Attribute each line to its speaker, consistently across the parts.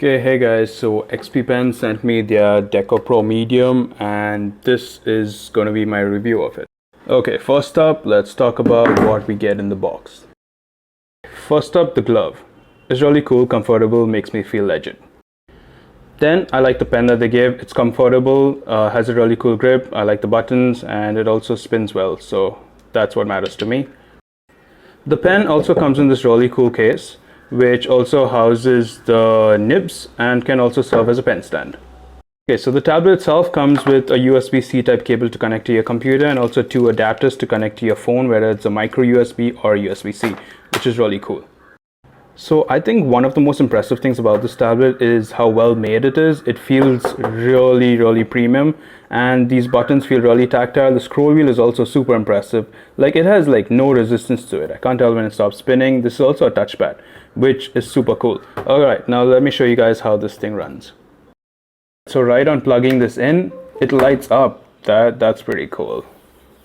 Speaker 1: Okay, hey guys, so XP-Pen sent me their Deco Pro Medium and this is going to be my review of it. Okay, first up, let's talk about what we get in the box. First up, the glove. It's really cool, comfortable, makes me feel legit. Then I like the pen that they give. It's comfortable, has a really cool grip. I like the buttons and it also spins well, so that's what matters to me. The pen also comes in this really cool case, which also houses the nibs and can also serve as a pen stand. Okay, so the tablet itself comes with a USB-C type cable to connect to your computer and also two adapters to connect to your phone, whether it's a micro USB or USB-C, which is really cool. So I think one of the most impressive things about this tablet is how well made it is. It feels really premium and these buttons feel really tactile. The scroll wheel is also super impressive. Like it has like no resistance to it. I can't tell when it stops spinning. This is also a touchpad, which is super cool. Alright, now let me show you guys how this thing runs. So right on plugging this in, it lights up. That's pretty cool.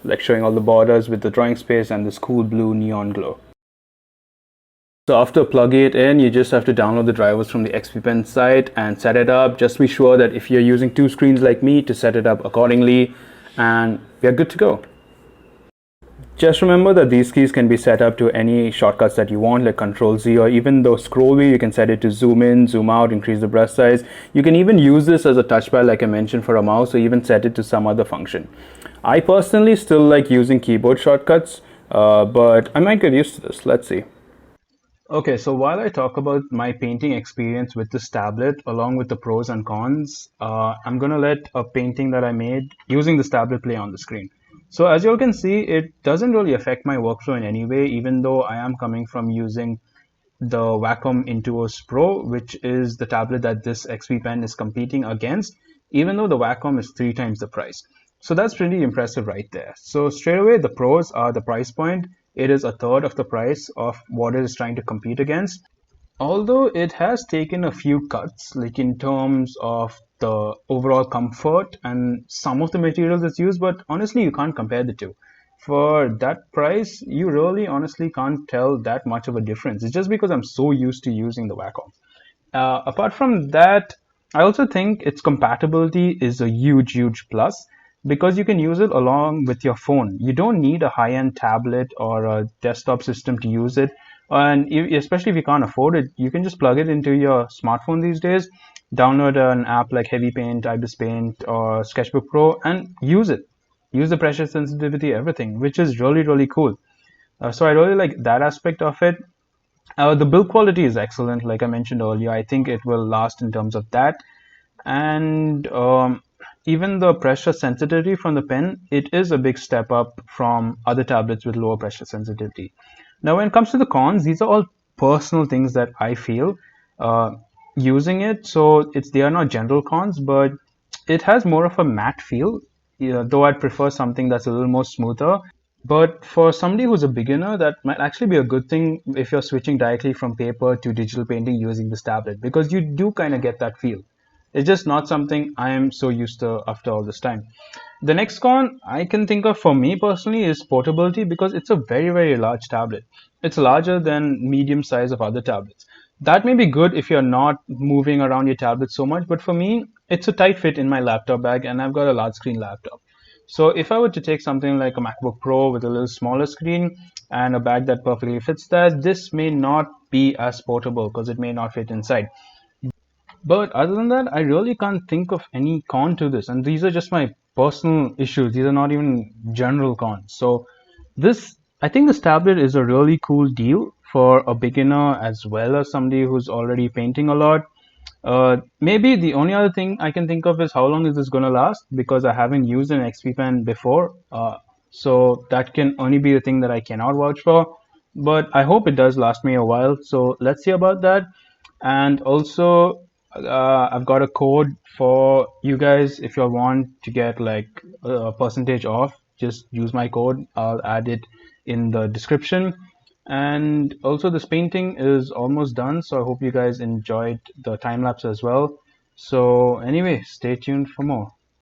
Speaker 1: Like showing all the borders with the drawing space and this cool blue neon glow. So after plugging it in, you just have to download the drivers from the XP-Pen site and set it up. Just be sure that if you're using two screens like me, to set it up accordingly and we're good to go. Just remember that these keys can be set up to any shortcuts that you want, like Ctrl Z, or even the scroll wheel, you can set it to zoom in, zoom out, increase the brush size. You can even use this as a touchpad like I mentioned for a mouse, or even set it to some other function. I personally still like using keyboard shortcuts, but I might get used to this. Let's see. Okay, so while I talk about my painting experience with this tablet along with the pros and cons, I'm gonna let a painting that I made using this tablet play on the screen. So as you all can see, it doesn't really affect my workflow in any way, even though I am coming from using the Wacom Intuos Pro, which is the tablet that this XP-Pen is competing against, even though the Wacom is 3 times the price. So that's pretty impressive right there. So straight away, the pros are the price point. It is a third of the price of what it is trying to compete against. Although it has taken a few cuts, like in terms of the overall comfort and some of the materials it's used, but honestly, you can't compare the two. For that price, you really honestly can't tell that much of a difference. It's just because I'm so used to using the Wacom. Apart from that, I also think its compatibility is a huge plus because you can use it along with your phone. You don't need a high-end tablet or a desktop system to use it. And especially if you can't afford it, you can just plug it into your smartphone these days, download an app like Heavy Paint, Ibis Paint, or Sketchbook Pro, and use it. Use the pressure sensitivity, everything, which is really cool. So I really like that aspect of it. The build quality is excellent, like I mentioned earlier. I think it will last in terms of that. And even the pressure sensitivity from the pen, it is a big step up from other tablets with lower pressure sensitivity. Now, when it comes to the cons, these are all personal things that I feel using it. So they are not general cons, but it has more of a matte feel, though I'd prefer something that's a little more smoother. But for somebody who's a beginner, that might actually be a good thing if you're switching directly from paper to digital painting using this tablet, because you do kind of get that feel. It's just not something I am so used to after all this time. The next con I can think of for me personally is portability, because it's a very large tablet. It's larger than medium size of other tablets. That may be good if you're not moving around your tablet so much, but for me, it's a tight fit in my laptop bag and I've got a large screen laptop. So if I were to take something like a MacBook Pro with a little smaller screen and a bag that perfectly fits that, this may not be as portable because it may not fit inside. But other than that, I really can't think of any con to this. And these are just my personal issues. These are not even general cons. So I think this tablet is a really cool deal for a beginner as well as somebody who's already painting a lot. Maybe the only other thing I can think of is how long is this going to last, because I haven't used an XP-Pen before. So that can only be the thing that I cannot vouch for. But I hope it does last me a while. So let's see about that. And also, I've got a code for you guys if you want to get like a percentage off. Just use my code. I'll add it in the description. And also this painting is almost done, so I hope you guys enjoyed the time lapse as well. So anyway, stay tuned for more.